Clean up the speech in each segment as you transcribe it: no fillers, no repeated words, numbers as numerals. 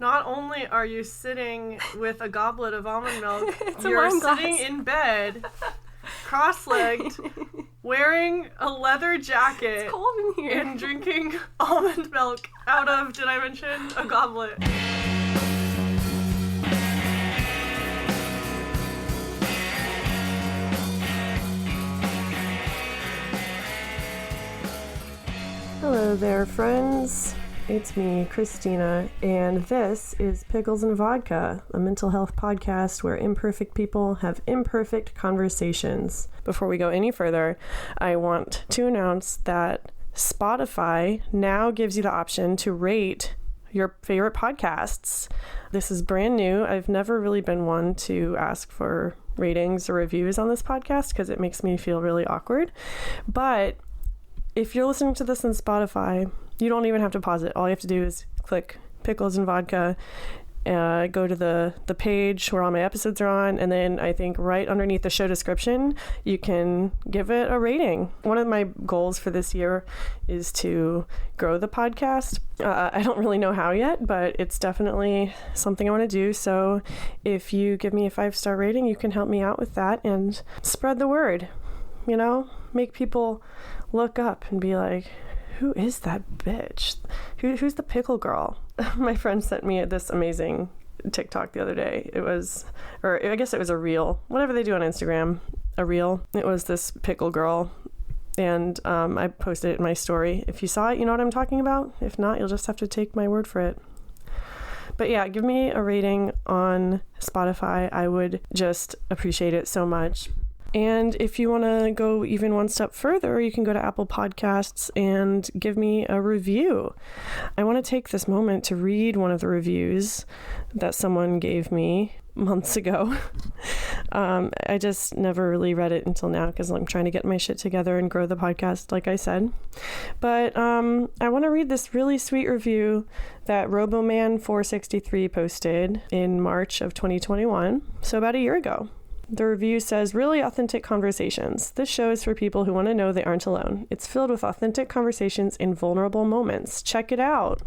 Not only are you sitting with a goblet of almond milk, It's you're sitting in bed, cross-legged, wearing a leather jacket, It's cold in here. and drinking almond milk out of, did I mention, a goblet. Hello there, friends. It's me, Christina, and this is Pickles and Vodka, a mental health podcast where imperfect people have imperfect conversations. Before we go any further, I want to announce that Spotify now gives you the option to rate your favorite podcasts. This is brand new. I've never really been one to ask for ratings or reviews on this podcast because it makes me feel really awkward. But if you're listening to this on Spotify, you don't even have to pause it. All you have to do is click Pickles and Vodka, go to the page where all my episodes are on, and then I think right underneath the show description, you can give it a rating. One of my goals for this year is to grow the podcast. I don't really know how yet, but it's definitely something I want to do. So if you give me a 5-star rating, you can help me out with that and spread the word, you know, make people look up and be like, who is that bitch? Who's the pickle girl? My friend sent me this amazing TikTok the other day. It was, or I guess it was a reel, whatever they do on Instagram, a reel. It was this pickle girl, and I posted it in my story. If you saw it, you know what I'm talking about. If not, you'll just have to take my word for it. But yeah, give me a rating on Spotify. I would just appreciate it so much. And if you want to go even one step further, you can go to Apple Podcasts and give me a review. I want to take this moment to read one of the reviews that someone gave me months ago. I just never really read it until now because I'm trying to get my shit together and grow the podcast, like I said. But I want to read this really sweet review that Roboman463 posted in March of 2021, so about a year ago. The review says, really authentic conversations. This show is for people who want to know they aren't alone. It's filled with authentic conversations in vulnerable moments. Check it out.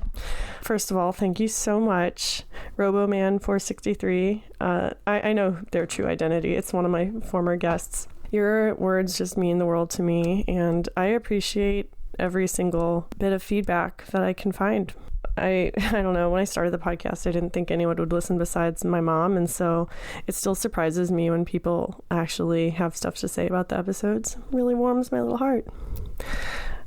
First of all, thank you so much, Roboman463. I know their true identity. It's one of my former guests. Your words just mean the world to me, and I appreciate every single bit of feedback that I can find. I don't know, when I started the podcast, I didn't think anyone would listen besides my mom, and so it still surprises me when people actually have stuff to say about the episodes. It really warms my little heart.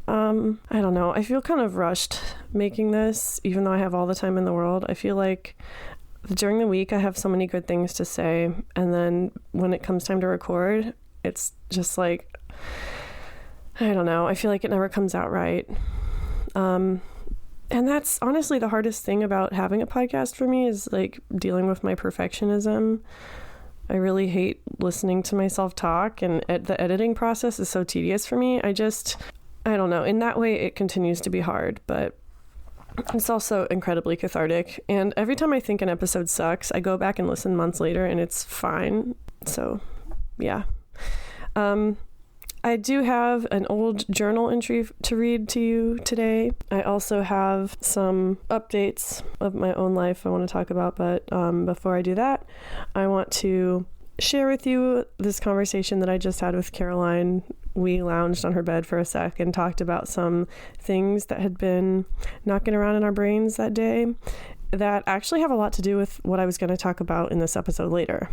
I don't know, I feel kind of rushed making this, even though I have all the time in the world. I feel like during the week I have so many good things to say, and then when it comes time to record, it's just like, I don't know, I feel like it never comes out right. And that's honestly the hardest thing about having a podcast for me is like dealing with my perfectionism. I really hate listening to myself talk, and the editing process is so tedious for me. I don't know. In that way, it continues to be hard, but it's also incredibly cathartic. And every time I think an episode sucks, I go back and listen months later and it's fine. So yeah. I do have an old journal entry to read to you today. I also have some updates of my own life I want to talk about, but before I do that, I want to share with you this conversation that I just had with Caroline. We lounged on her bed for a sec and talked about some things that had been knocking around in our brains that day that actually have a lot to do with what I was going to talk about in this episode later.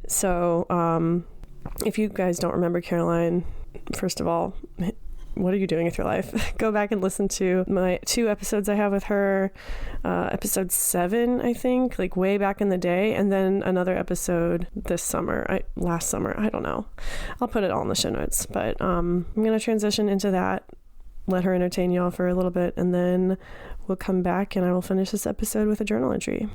So, if you guys don't remember Caroline, first of all, what are you doing with your life? Go back and listen to my 2 episodes I have with her, episode 7, I think, like way back in the day, and then another episode last summer, I don't know. I'll put it all in the show notes, but I'm going to transition into that, let her entertain y'all for a little bit, and then we'll come back and I will finish this episode with a journal entry.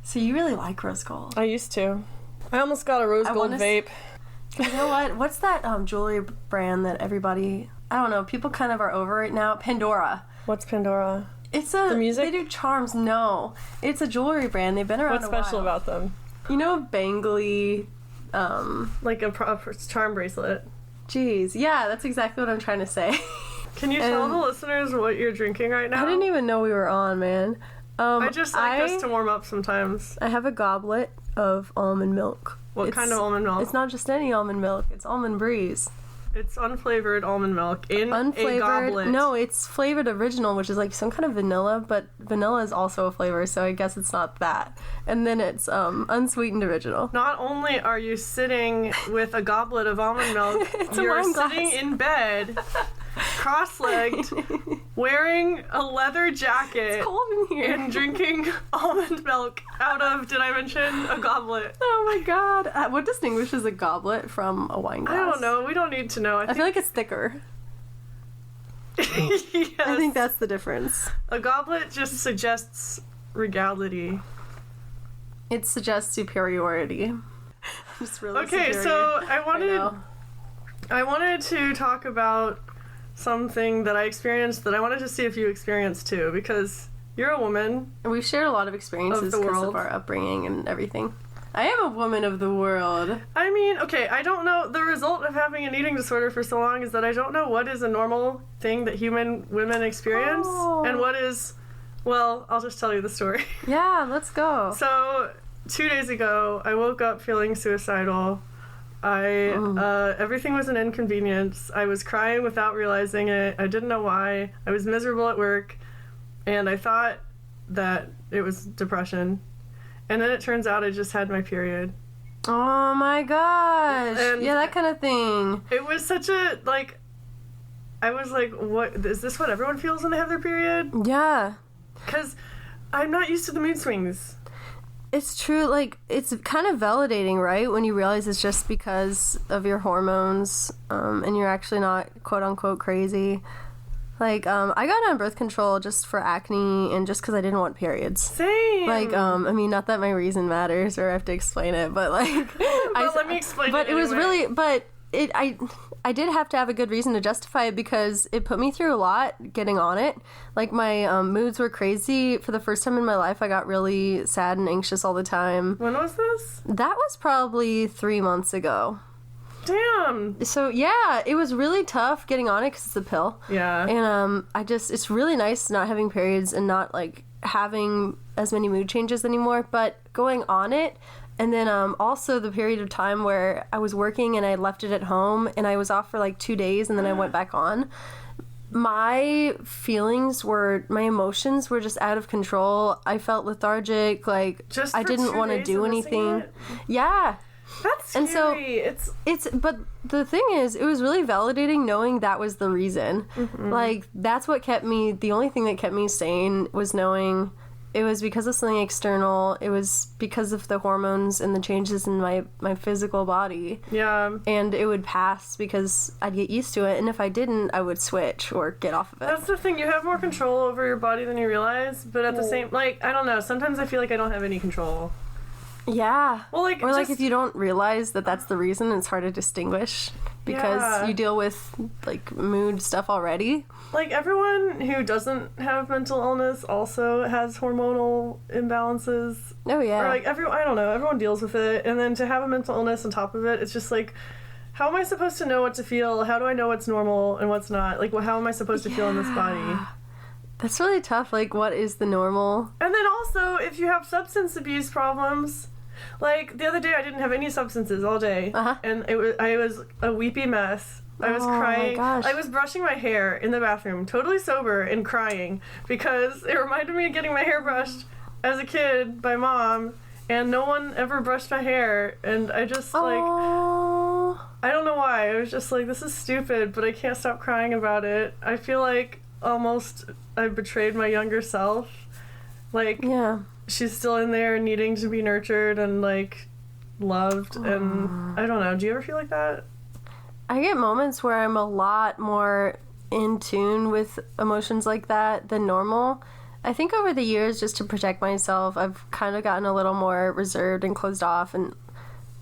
So you really like rose gold? I used to. I almost got a rose gold vape. You know what? What's that jewelry brand that everybody, I don't know, people kind of are over right now? Pandora. What's Pandora? It's the music? They do charms. No. It's a jewelry brand. They've been around What's a while. special about them? You know, bangly, like a charm bracelet. Jeez. Yeah, that's exactly what I'm trying to say. Can you tell the listeners what you're drinking right now? I didn't even know we were on, man. I just like this to warm up sometimes. I have a goblet of almond milk. What kind of almond milk? It's not just any almond milk. It's Almond Breeze. It's unflavored almond milk in a goblet. No, it's flavored original, which is like some kind of vanilla, but vanilla is also a flavor, so I guess it's not that. And then it's unsweetened original. Not only are you sitting with a goblet of almond milk, you're sitting in bed, cross-legged, wearing a leather jacket. It's cold in here. And drinking almond milk out of, did I mention, a goblet. Oh my god. What distinguishes a goblet from a wine glass? I don't know. We don't need to know. I feel like it's thicker. Yes. I think that's the difference. A goblet just suggests regality. It suggests superiority. Just really okay, superior. So I wanted to talk about something that I experienced that I wanted to see if you experienced too, because you're a woman. And we've shared a lot of experiences because of our upbringing and everything. I am a woman of the world. I mean, okay, I don't know. The result of having an eating disorder for so long is that I don't know what is a normal thing that women experience and what is, well, I'll just tell you the story. Yeah, let's go. So 2 days ago, I woke up feeling suicidal. Everything was an inconvenience. I was crying without realizing it. I didn't know why. I was miserable at work, and I thought that it was depression. And then it turns out I just had my period. Oh my gosh. And yeah, that kind of thing. It was such a, like, I was like, what, is this what everyone feels when they have their period? Yeah. Because I'm not used to the mood swings. It's true, like, it's kind of validating, right? When you realize it's just because of your hormones, and you're actually not quote-unquote crazy. Like, I got on birth control just for acne and just because I didn't want periods. Same! Like, I mean, not that my reason matters or I have to explain it, but, like... let me explain it But it was anyway. really... But I did have to have a good reason to justify it because it put me through a lot getting on it. Like, my moods were crazy. For the first time in my life, I got really sad and anxious all the time. When was this? That was probably 3 months ago. Damn. So, yeah, it was really tough getting on it because it's a pill. Yeah. And it's really nice not having periods and not, like, having as many mood changes anymore. But going on it... And then also the period of time where I was working and I left it at home and I was off for like 2 days and then I went back on. My emotions were just out of control. I felt lethargic, like just I didn't want to do anything. Yeah. That's scary. And so but the thing is, it was really validating knowing that was the reason. Mm-hmm. Like, that's what the only thing that kept me sane was knowing it was because of something external. It was because of the hormones and the changes in my physical body. Yeah. And it would pass because I'd get used to it. And if I didn't, I would switch or get off of it. That's the thing. You have more control over your body than you realize. But at the same... Like, I don't know. Sometimes I feel like I don't have any control. Yeah. Well, like... Or, like, if you don't realize that that's the reason, it's hard to distinguish. Because you deal with, like, mood stuff already. Like, everyone who doesn't have mental illness also has hormonal imbalances. Oh, yeah. Or, like, I don't know, everyone deals with it. And then to have a mental illness on top of it, it's just like, how am I supposed to know what to feel? How do I know what's normal and what's not? Like, how am I supposed to feel in this body? That's really tough. Like, what is the normal? And then also, if you have substance abuse problems... Like, the other day I didn't have any substances all day. Uh-huh. And I was a weepy mess. I was crying. My gosh. I was brushing my hair in the bathroom, totally sober and crying, because it reminded me of getting my hair brushed as a kid by Mom, and no one ever brushed my hair, and I just, like... I don't know why. I was just like, this is stupid, but I can't stop crying about it. I feel like almost I betrayed my younger self. Like... Yeah. She's still in there needing to be nurtured and, like, loved, and I don't know. Do you ever feel like that? I get moments where I'm a lot more in tune with emotions like that than normal. I think over the years, just to protect myself, I've kind of gotten a little more reserved and closed off and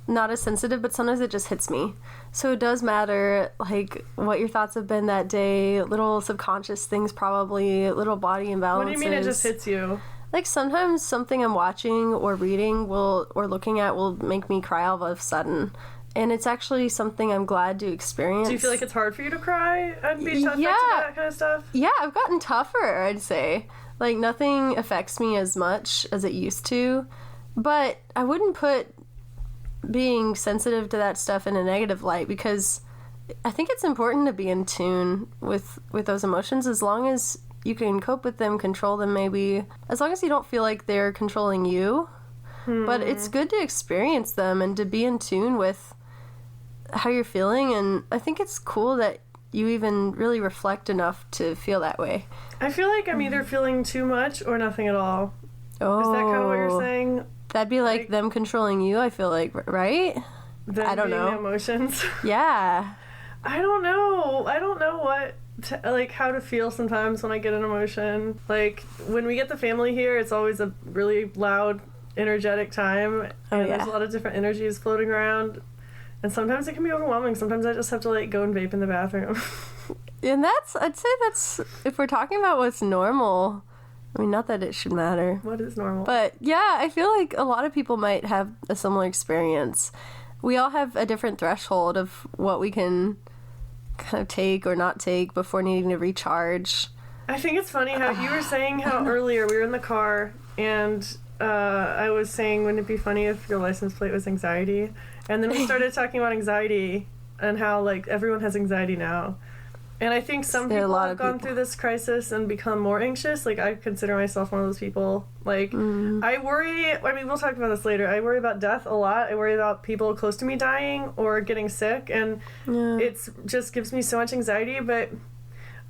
not as sensitive, but sometimes it just hits me. So it does matter, like, what your thoughts have been that day, little subconscious things probably, little body imbalances. What do you mean it just hits you? Like, sometimes something I'm watching or reading or looking at will make me cry all of a sudden. And it's actually something I'm glad to experience. Do you feel like it's hard for you to cry and be affected by that kind of stuff? Yeah, I've gotten tougher, I'd say. Like, nothing affects me as much as it used to. But I wouldn't put being sensitive to that stuff in a negative light, because I think it's important to be in tune with those emotions, as long as you can cope with them, control them maybe, as long as you don't feel like they're controlling you. But it's good to experience them and to be in tune with how you're feeling, and I think it's cool that you even really reflect enough to feel that way. I feel like I'm either feeling too much or nothing at all. Oh. Is that kind of what you're saying? That'd be like them controlling you, I feel like, right? I don't know. Emotions. Yeah. I don't know how to feel sometimes when I get an emotion. Like, when we get the family here, it's always a really loud, energetic time. And there's a lot of different energies floating around. And sometimes it can be overwhelming. Sometimes I just have to, like, go and vape in the bathroom. And I'd say that's, if we're talking about what's normal, I mean, not that it should matter. What is normal? But, yeah, I feel like a lot of people might have a similar experience. We all have a different threshold of what we can kind of take or not take before needing to recharge. I think it's funny how you were saying how earlier we were in the car, and I was saying, wouldn't it be funny if your license plate was anxiety? And then we started talking about anxiety and how, like, everyone has anxiety now. And I think some people have gone through this crisis and become more anxious. Like, I consider myself one of those people. Like, I worry, I mean, we'll talk about this later. I worry about death a lot. I worry about people close to me dying or getting sick. And it just gives me so much anxiety. But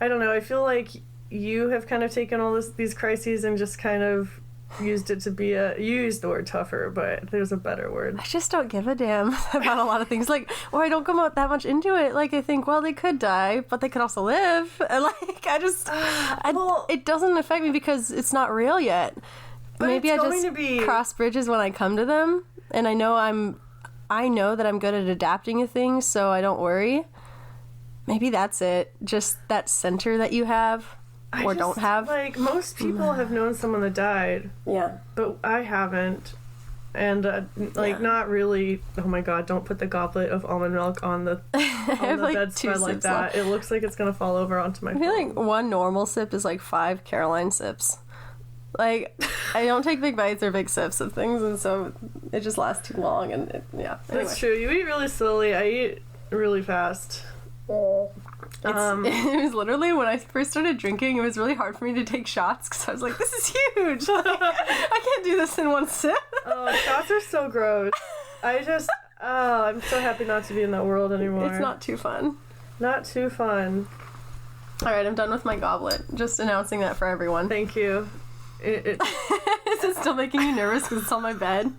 I don't know. I feel like you have kind of taken all these crises and just kind of used it to be you used the word tougher, but there's a better word. I just don't give a damn about a lot of things. Like, or I don't come out that much into it. Like, I think, well, they could die, but they could also live. And, like, it doesn't affect me because it's not real yet. But maybe I just cross bridges when I come to them, and I know that I'm good at adapting to things, so I don't worry. Maybe that's it. Just that center that you have. Don't have. Like, most people have known someone that died. Yeah. But I haven't. And, not really. Oh my god, don't put the goblet of almond milk on the bedspread like that. Left. It looks like it's going to fall over onto my phone. I feel like one normal sip is like 5 Caroline sips. Like, I don't take big bites or big sips of things, and so it just lasts too long. And Anyway. That's true. You eat really slowly. I eat really fast. It was literally, when I first started drinking, it was really hard for me to take shots because I was like, this is huge. Like, I can't do this in one sip. Oh, shots are so gross. I'm so happy not to be in that world anymore. It's not too fun. Not too fun. All right, I'm done with my goblet. Just announcing that for everyone. Thank you. Is it still making you nervous because it's on my bed?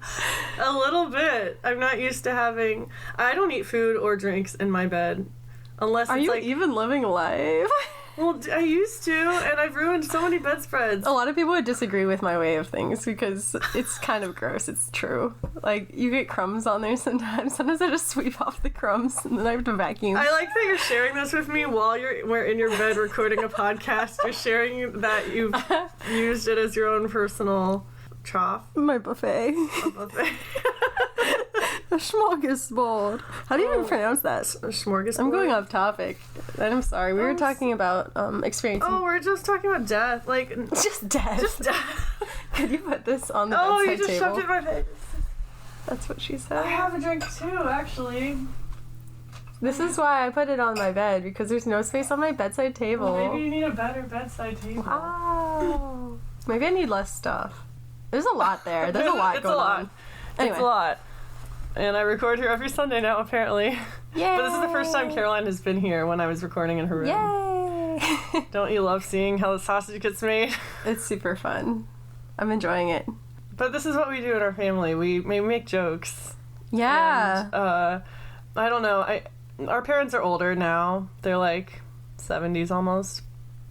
A little bit. I'm not used to having... I don't eat food or drinks in my bed. Unless Are you even living life? Well, I used to, and I've ruined so many bedspreads. A lot of people would disagree with my way of things because it's kind of gross. It's true. Like, you get crumbs on there sometimes. Sometimes I just sweep off the crumbs and then I have to vacuum. I like that you're sharing this with me while we're in your bed recording a podcast. You're sharing that you've used it as your own personal trough. My buffet. A buffet. A smorgasbord. How do you even pronounce that? A smorgasbord? I'm going off topic. And I'm sorry. We were talking about experiencing... Oh, we're just talking about death. Like... Just death. Just death. Could you put this on the bedside table? Oh, you just shoved it in my face. That's what she said. I have a drink too, actually. This is why I put it on my bed, because there's no space on my bedside table. Well, maybe you need a better bedside table. Wow. Maybe I need less stuff. There's a lot there. There's a lot going on. Anyway. It's a lot. And I record here every Sunday now, apparently. Yay! But this is the first time Caroline has been here when I was recording in her room. Yay! Don't you love seeing how the sausage gets made? It's super fun. I'm enjoying it. But this is what we do in our family. We make jokes. Yeah. And, I don't know. Our parents are older now. They're like 70s almost.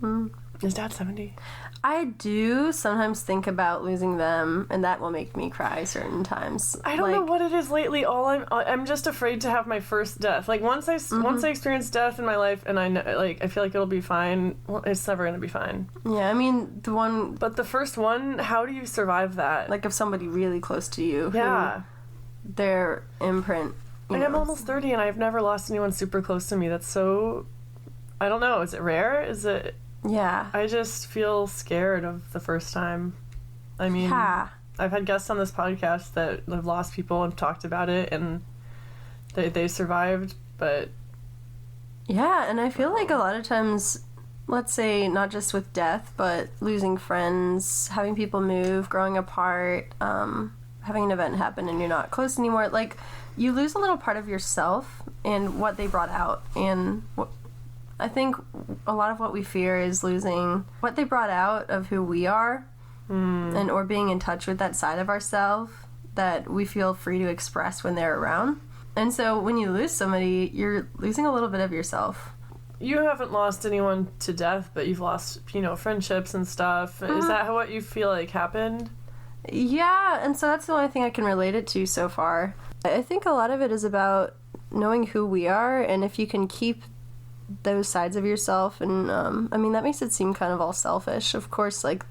Mm. Is Dad 70? I do sometimes think about losing them, and that will make me cry certain times. I don't know what it is lately. I'm just afraid to have my first death. Like, once I experience death in my life, and I know, like, I feel like it'll be fine. Well, it's never gonna be fine. Yeah, I mean, but the first one, how do you survive that? Like, if somebody really close to you, yeah, their imprint I'm almost 30 and I've never lost anyone super close to me. That's so, I don't know, is it rare? Is it? Yeah. I just feel scared of the first time. I mean, Yeah. I've had guests on this podcast that have lost people and talked about it, and they survived, but... Yeah, and I feel like a lot of times, let's say not just with death, but losing friends, having people move, growing apart, having an event happen and you're not close anymore, like, you lose a little part of yourself and what they brought out. And I think a lot of what we fear is losing what they brought out of who we are, and or being in touch with that side of ourselves that we feel free to express when they're around. And so when you lose somebody, you're losing a little bit of yourself. You haven't lost anyone to death, but you've lost, friendships and stuff. Is that what you feel like happened? Yeah, and so that's the only thing I can relate it to so far. I think a lot of it is about knowing who we are, and if you can keep those sides of yourself, and that makes it seem kind of all selfish. Of course, like,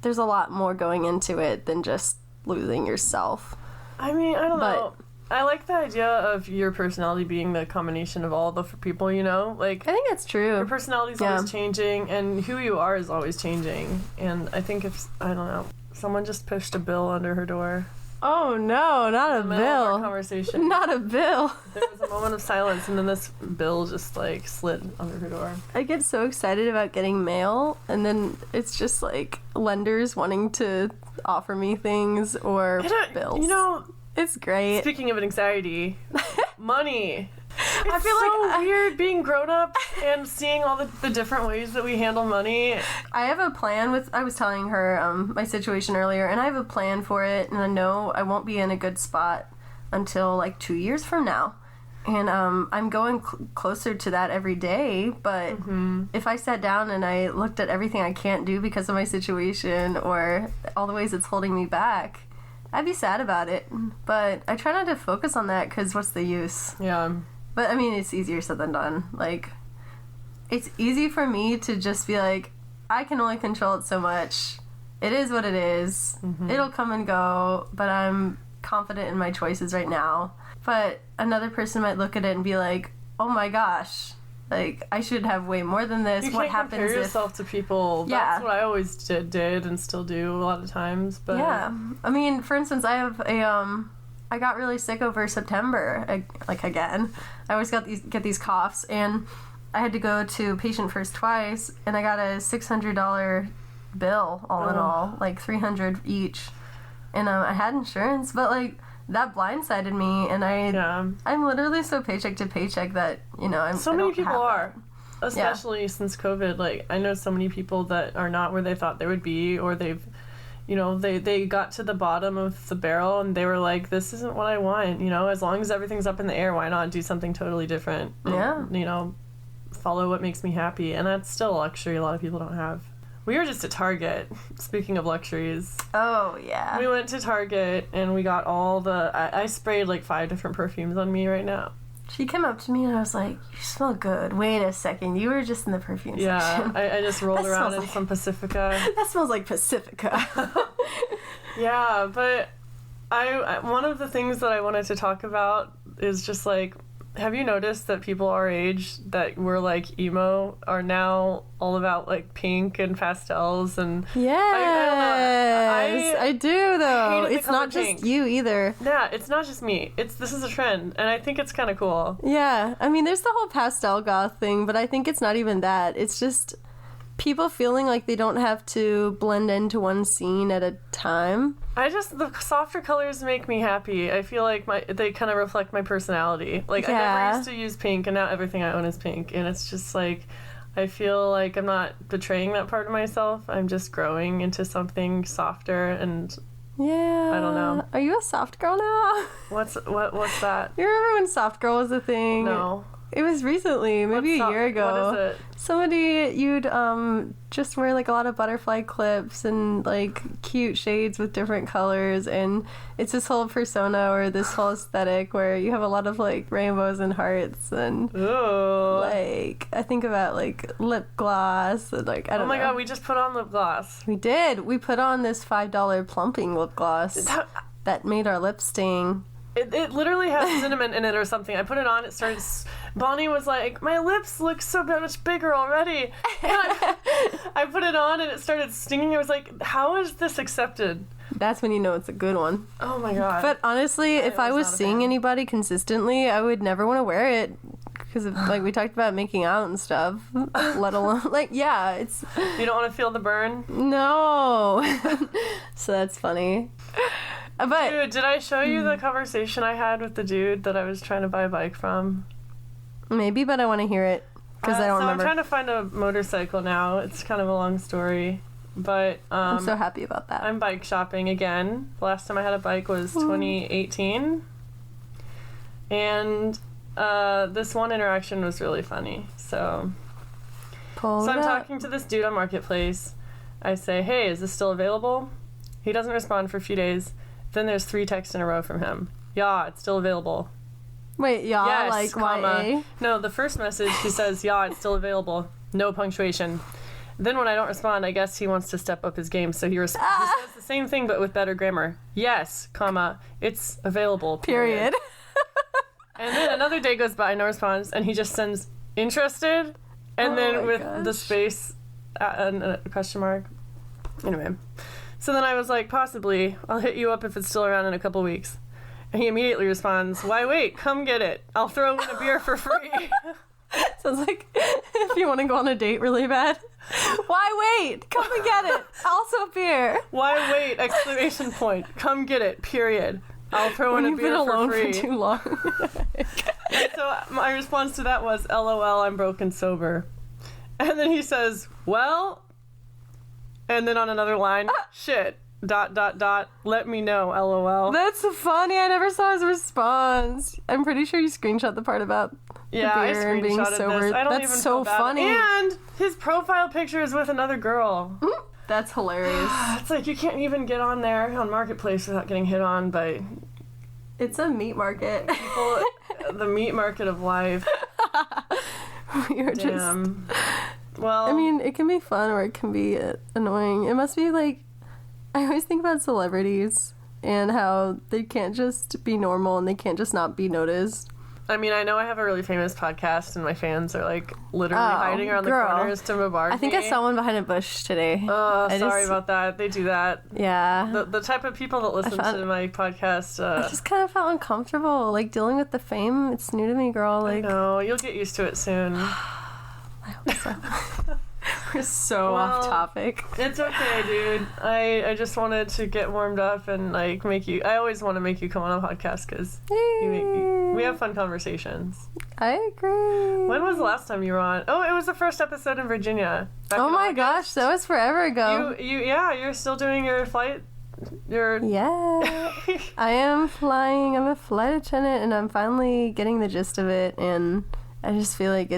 there's a lot more going into it than just losing yourself. I mean, I don't know. I like the idea of your personality being the combination of all the people, Like, I think that's true. Your personality's always changing, and who you are is always changing. And I think I don't know, someone just pushed a bill under her door. Oh no, not a bill. Conversation. Not a bill. There was a moment of silence, and then this bill just like slid under her door. I get so excited about getting mail, and then it's just like lenders wanting to offer me things or bills. It's great. Speaking of anxiety, money. It's I feel so weird being grown up and seeing all the different ways that we handle money. I have a plan I was telling her my situation earlier, and I have a plan for it, and I know I won't be in a good spot until like 2 years from now. And I'm going closer to that every day, but if I sat down and I looked at everything I can't do because of my situation or all the ways it's holding me back, I'd be sad about it. But I try not to focus on that because what's the use? Yeah. But, I mean, it's easier said than done. Like, it's easy for me to just be like, I can only control it so much. It is what it is. It'll come and go, but I'm confident in my choices right now. But another person might look at it and be like, oh my gosh, like, I should have way more than this. You what can't happens compare yourself to people. Yeah. That's what I always did and still do a lot of times. But yeah. I mean, for instance, I have I got really sick over September, again. I always get these coughs, and I had to go to Patient First twice, and I got a $600 bill all in all, like $300 each. And I had insurance, but like that blindsided me, and I'm literally so paycheck to paycheck that I'm so many people are, especially since COVID. Like, I know so many people that are not where they thought they would be, or they've they got to the bottom of the barrel and they were like, this isn't what I want, as long as everything's up in the air, why not do something totally different and, follow what makes me happy. And that's still a luxury a lot of people don't have. We were just at Target, speaking of luxuries. Oh, yeah. We went to Target and we got all I sprayed like 5 different perfumes on me right now. She came up to me and I was like, you smell good. Wait a second, you were just in the perfume section. I just rolled around in some Pacifica. That smells like Pacifica. Yeah, but I one of the things that I wanted to talk about is just like, have you noticed that people our age that were like emo are now all about like pink and pastels and yes, I do though. It's not just pink. You either. Yeah, it's not just me. This is a trend, and I think it's kind of cool. Yeah, I mean, there's the whole pastel goth thing, but I think it's not even that. It's just people feeling like they don't have to blend into one scene at a time. The softer colors make me happy. I feel like they kind of reflect my personality. Like, I never used to use pink, and now everything I own is pink, and it's just like, I feel like I'm not betraying that part of myself. I'm just growing into something softer, and I don't know. Are you a soft girl now? What's that? You remember when soft girl was a thing? No. It was recently, maybe a year ago. What is it? You'd just wear like a lot of butterfly clips and like cute shades with different colors, and it's this whole persona or this whole aesthetic where you have a lot of like rainbows and hearts and like I think about like lip gloss and like I don't know. Oh my god, we just put on lip gloss. We did. We put on this $5 plumping lip gloss that made our lips sting. It literally has cinnamon in it or something. I put it on, it started... Bonnie was like, my lips look so much bigger already. And I put it on and it started stinging. I was like, how is this accepted? That's when you know it's a good one. Oh my god. But honestly, if I was seeing anybody consistently, I would never want to wear it. Because, like, we talked about making out and stuff. Let alone... Like, yeah, it's... You don't want to feel the burn? No. So that's funny. But... Dude, did I show you the conversation I had with the dude that I was trying to buy a bike from? Maybe, but I want to hear it. Because I don't remember. I'm trying to find a motorcycle now. It's kind of a long story. But I'm so happy about that. I'm bike shopping again. The last time I had a bike was 2018. And this one interaction was really funny. So I'm talking to this dude on Marketplace. I say, hey, is this still available? He doesn't respond for a few days. Then there's 3 texts in a row from him. Yeah, it's still available. Wait, yeah, yes, like comma. YA? No, the first message, he says, yeah, it's still available. No punctuation. Then when I don't respond, I guess he wants to step up his game, so he says the same thing but with better grammar. Yes, comma, it's available. Period. And then another day goes by, no response, and he just sends interested, and then with the space and a question mark. Anyway. So then I was like, possibly, I'll hit you up if it's still around in a couple weeks. And he immediately responds, why wait? Come get it. I'll throw in a beer for free. Sounds like if you want to go on a date really bad. Why wait? Come and get it. Also beer. Why wait? Exclamation point. Come get it. Period. I'll throw in a beer for free. You've been alone for too long. And so my response to that was, LOL, I'm broken sober. And then he says, well... And then on another line, shit, ... let me know, LOL. That's funny. I never saw his response. I'm pretty sure you screenshot the part about the beer and being sober. This. I don't That's even so funny. And his profile picture is with another girl. That's hilarious. It's like you can't even get on there on Marketplace without getting hit on by... It's a meat market. People, the meat market of life. We are Damn. Well, I mean, it can be fun or it can be annoying. It must be like, I always think about celebrities and how they can't just be normal and they can't just not be noticed. I mean, I know I have a really famous podcast and my fans are like literally hiding around the corners to bombard me. I think I saw one behind a bush today. Oh, sorry about that. They do that. Yeah. The type of people that listen to my podcast. I just kind of felt uncomfortable, like dealing with the fame. It's new to me, girl. Like, no, you'll get used to it soon. I hope so. We're so off topic. It's okay, dude. I just wanted to get warmed up and like make you. I always want to make you come on a podcast because we have fun conversations. I agree. When was the last time you were on? Oh, it was the first episode in Virginia. Oh my gosh, that was forever ago. You're still doing your flight. Yeah. I am flying. I'm a flight attendant, and I'm finally getting the gist of it. And I just feel like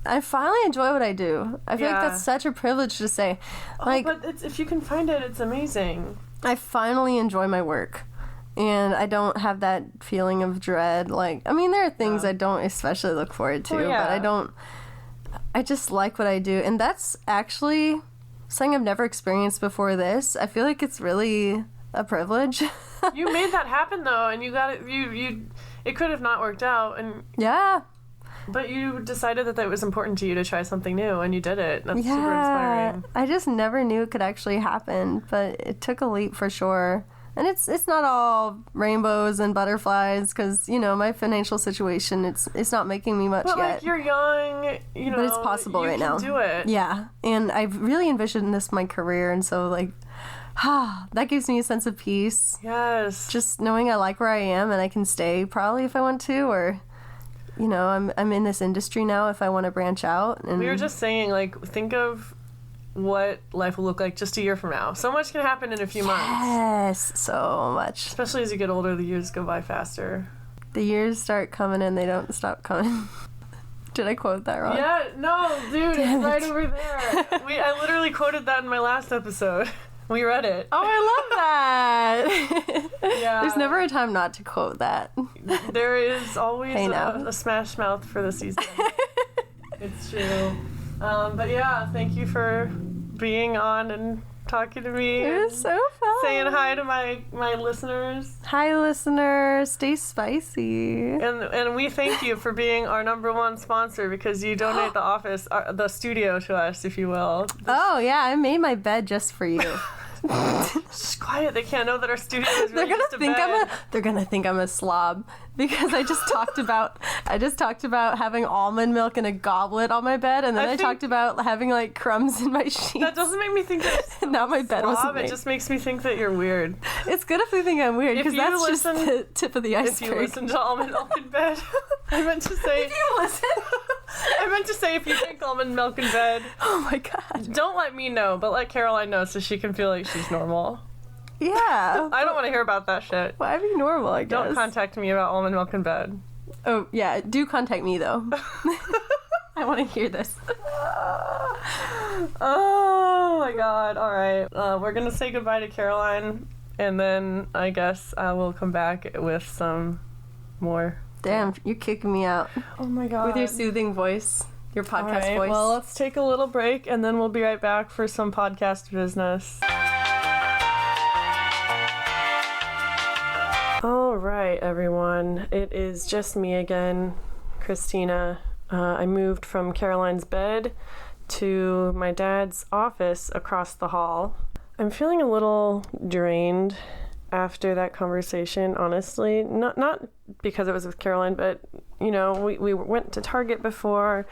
I finally enjoy what I do. I feel like that's such a privilege to say. Like, but if you can find it, it's amazing. I finally enjoy my work. And I don't have that feeling of dread. Like, I mean, there are things I don't especially look forward to, but I just like what I do. And that's actually something I've never experienced before this. I feel like it's really a privilege. You made that happen, though, and you got it. It could have not worked out. And yeah. But you decided that it was important to you to try something new, and you did it. That's super inspiring. I just never knew it could actually happen, but it took a leap for sure. And it's not all rainbows and butterflies, because, you know, my financial situation, it's not making me much yet. But, like, you're young, you know. But it's possible right now. You can do it. Yeah. And I've really envisioned this my career, and so, like, that gives me a sense of peace. Yes. Just knowing I like where I am, and I can stay probably if I want to, or... You know, I'm in this industry now if I want to branch out. And we were just saying, like, think of what life will look like just a year from now. So much can happen in a few months. Yes, so much. Especially as you get older, the years go by faster. The years start coming and they don't stop coming. Did I quote that wrong? Yeah, no, dude, it's right over there. I literally quoted that in my last episode. We read it. Oh, I love that. Yeah. There's never a time not to quote that. There is always a smash mouth for the season. It's true. But yeah, thank you for being on and talking to me. It was so fun. Saying hi to my listeners. Hi, listeners. Stay spicy. And we thank you for being our number one sponsor because you donate the studio to us, if you will. Oh, yeah. I made my bed just for you. Shh, quiet. They can't know that our studio is really just a bed. They're gonna think I'm a slob because I just talked about having almond milk in a goblet on my bed, and then I talked about having like crumbs in my sheets. That doesn't make me think that now my bed wasn't made. It just makes me think that you're weird. It's good if they think I'm weird because that's just the tip of the iceberg. If you listen to almond milk in bed, I meant to say. If you listen. I meant to say if you drink almond milk in bed. Oh my god. Don't let me know, but let Caroline know so she can feel like she's normal. Yeah. I don't want to hear about that shit. Why be normal, I guess. Don't contact me about almond milk in bed. Oh, yeah. Do contact me, though. I want to hear this. Oh my god. All right. We're going to say goodbye to Caroline, and then I guess I will come back with some more. Damn, you're kicking me out. Oh my god. With your soothing voice. Your podcast voice. Well, let's take a little break, and then we'll be right back for some podcast business. All right, everyone. It is just me again, Christina. I moved from Caroline's bed to my dad's office across the hall. I'm feeling a little drained after that conversation, honestly. Not because it was with Caroline, but, you know, we went to Target before,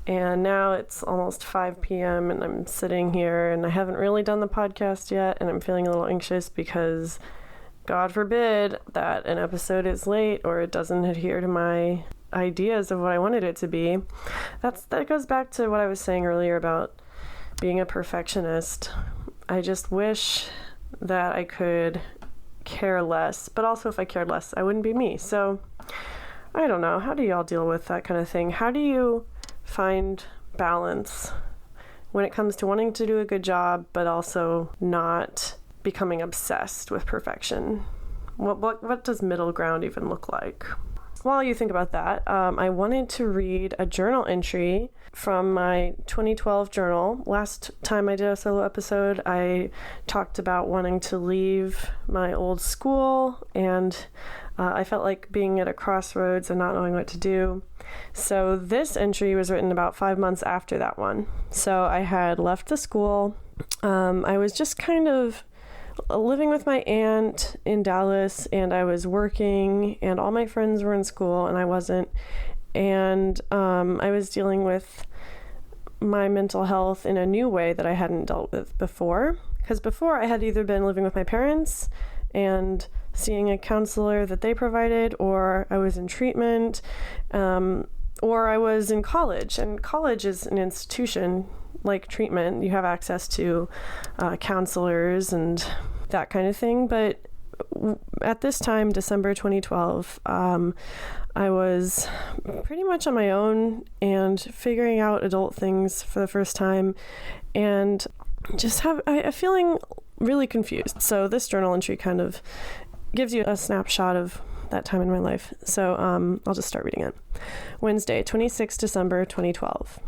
and now it's almost 5 p.m., and I'm sitting here, and I haven't really done the podcast yet, and I'm feeling a little anxious because God forbid that an episode is late or it doesn't adhere to my ideas of what I wanted it to be. That goes back to what I was saying earlier about being a perfectionist. I just wish that I could care less, but also if I cared less, I wouldn't be me. So I don't know. How do y'all deal with that kind of thing? How do you find balance when it comes to wanting to do a good job, but also not becoming obsessed with perfection? What does middle ground even look like? While you think about that, I wanted to read a journal entry from my 2012 journal. Last time I did a solo episode, I talked about wanting to leave my old school, and I felt like being at a crossroads and not knowing what to do. So this entry was written about 5 months after that one. So I had left the school. I was just kind of living with my aunt in Dallas, and I was working, and all my friends were in school and I wasn't, and I was dealing with my mental health in a new way that I hadn't dealt with before, because before I had either been living with my parents and seeing a counselor that they provided, or I was in treatment, or I was in college, and college is an institution like treatment. You have access to counselors and that kind of thing. But at this time, December 2012, I was pretty much on my own and figuring out adult things for the first time, and just have a feeling really confused. So this journal entry kind of gives you a snapshot of that time in my life. So I'll just start reading it. Wednesday, 26 December 2012.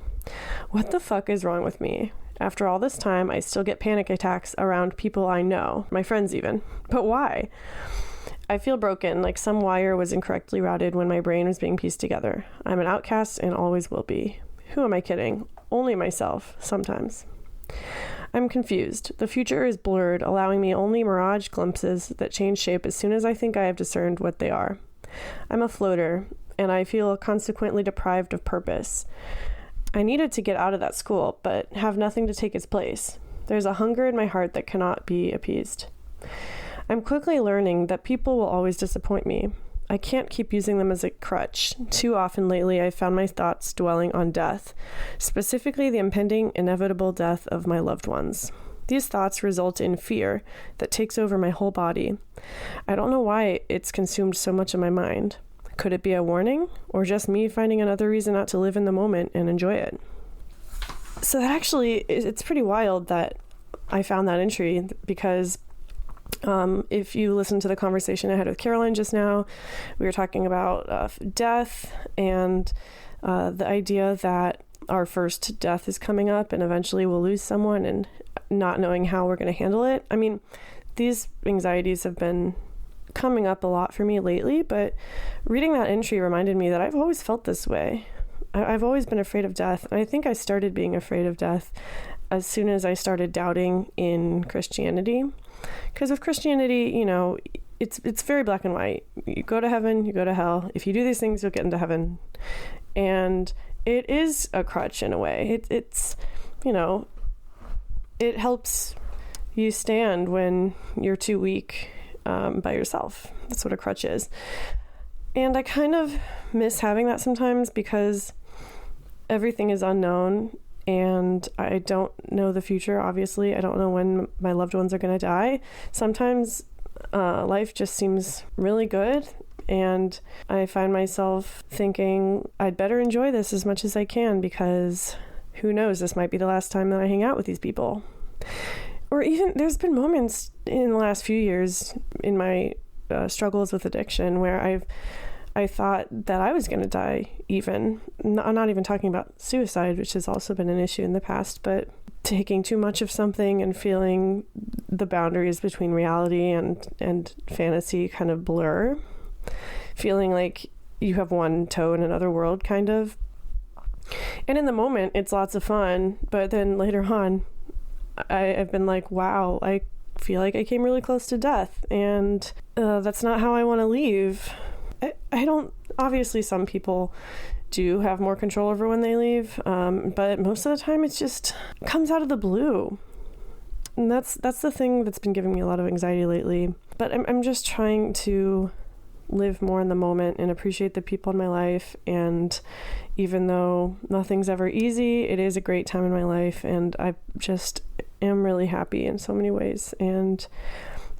What the fuck is wrong with me? After all this time, I still get panic attacks around people I know, my friends even. But why? I feel broken, like some wire was incorrectly routed when my brain was being pieced together. I'm an outcast and always will be. Who am I kidding? Only myself, sometimes. I'm confused. The future is blurred, allowing me only mirage glimpses that change shape as soon as I think I have discerned what they are. I'm a floater, and I feel consequently deprived of purpose. I needed to get out of that school, but have nothing to take its place. There's a hunger in my heart that cannot be appeased. I'm quickly learning that people will always disappoint me. I can't keep using them as a crutch. Too often lately, I've found my thoughts dwelling on death, specifically the impending, inevitable death of my loved ones. These thoughts result in fear that takes over my whole body. I don't know why it's consumed so much of my mind. Could it be a warning, or just me finding another reason not to live in the moment and enjoy it? So that actually, it's pretty wild that I found that entry, because if you listen to the conversation I had with Caroline just now, we were talking about death and the idea that our first death is coming up and eventually we'll lose someone and not knowing how we're going to handle it. I mean, these anxieties have been coming up a lot for me lately, but reading that entry reminded me that I've always felt this way. I've always been afraid of death. And I think I started being afraid of death as soon as I started doubting in Christianity. Because with Christianity, you know, it's very black and white. You go to heaven, you go to hell. If you do these things, you'll get into heaven. And it is a crutch in a way. It's, you know, it helps you stand when you're too weak by yourself. That's what a crutch is. And I kind of miss having that sometimes because everything is unknown and I don't know the future, obviously. I don't know when my loved ones are going to die. Sometimes life just seems really good and I find myself thinking I'd better enjoy this as much as I can because who knows, this might be the last time that I hang out with these people. Or even there's been moments in the last few years in my struggles with addiction where I thought that I was going to die even. I'm not even talking about suicide, which has also been an issue in the past, but taking too much of something and feeling the boundaries between reality and fantasy kind of blur. Feeling like you have one toe in another world, kind of. And in the moment, it's lots of fun, but then later on, I've been like, wow, I feel like I came really close to death, and that's not how I want to leave. I don't, obviously some people do have more control over when they leave, but most of the time it just comes out of the blue. And that's the thing that's been giving me a lot of anxiety lately. But I'm just trying to live more in the moment and appreciate the people in my life. And even though nothing's ever easy, it is a great time in my life, and I just am really happy in so many ways, and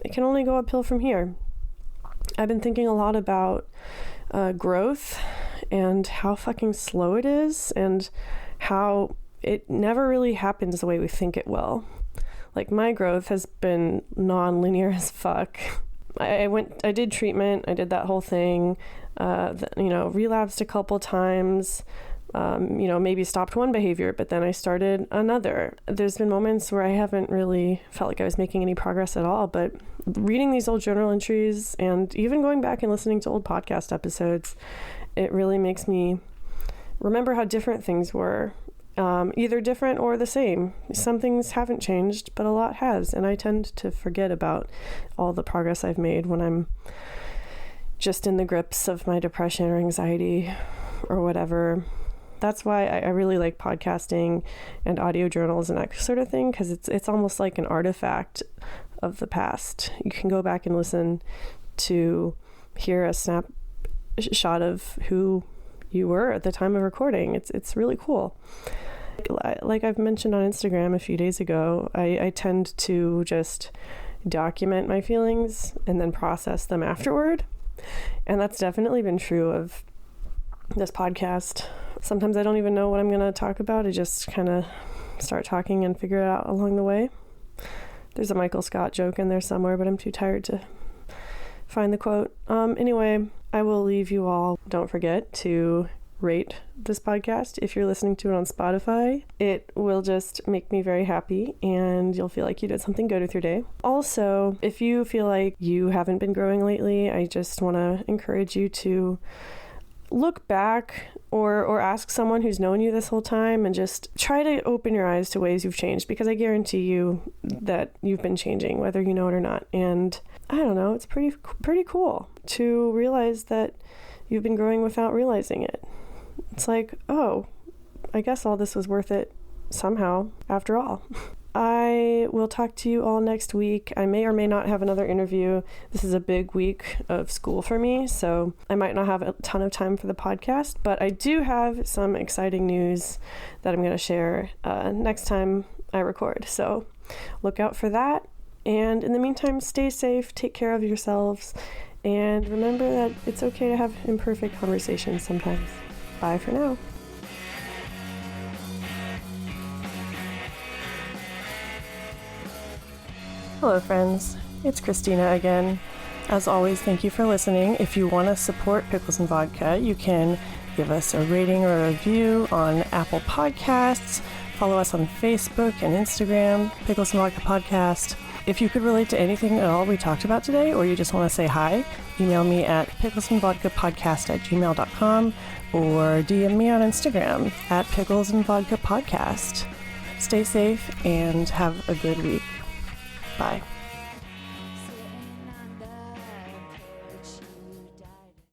it can only go uphill from here. I've been thinking a lot about growth and how fucking slow it is and how it never really happens the way we think it will. Like, my growth has been non-linear as fuck. I did treatment, I did that whole thing, relapsed a couple times, maybe stopped one behavior, but then I started another. There's been moments where I haven't really felt like I was making any progress at all, but reading these old journal entries and even going back and listening to old podcast episodes, it really makes me remember how different things were. Either different or the same. Some things haven't changed, but a lot has, and I tend to forget about all the progress I've made when I'm just in the grips of my depression or anxiety or whatever. That's why I really like podcasting and audio journals and that sort of thing, because it's almost like an artifact of the past. You can go back and listen to hear a snapshot of who you were at the time of recording. It's really cool. Like I've mentioned on Instagram a few days ago, I tend to just document my feelings and then process them afterward. And that's definitely been true of this podcast. Sometimes I don't even know what I'm going to talk about. I just kind of start talking and figure it out along the way. There's a Michael Scott joke in there somewhere, but I'm too tired to find the quote. Anyway, I will leave you all. Don't forget to rate this podcast if you're listening to it on Spotify. It will just make me very happy and you'll feel like you did something good with your day. Also, if you feel like you haven't been growing lately, I just want to encourage you to look back or ask someone who's known you this whole time and just try to open your eyes to ways you've changed, because I guarantee you that you've been changing whether you know it or not. And I don't know, it's pretty cool to realize that you've been growing without realizing it. It's like, oh, I guess all this was worth it somehow after all. I will talk to you all next week. I may or may not have another interview. This is a big week of school for me, so I might not have a ton of time for the podcast, but I do have some exciting news that I'm going to share next time I record. So look out for that. And in the meantime, stay safe, take care of yourselves, and remember that it's okay to have imperfect conversations sometimes. Bye for now. Hello friends, it's Christina again. As always, thank you for listening. If you want to support Pickles and Vodka, you can Give us a rating or a review on Apple Podcasts. Follow us on Facebook and Instagram, Pickles and Vodka Podcast. If you could relate to anything at all we talked about today, or you just want to say hi, email me at picklesandvodkapodcast@gmail.com or DM me on Instagram at picklesandvodkapodcast. Stay safe and have a good week. Bye.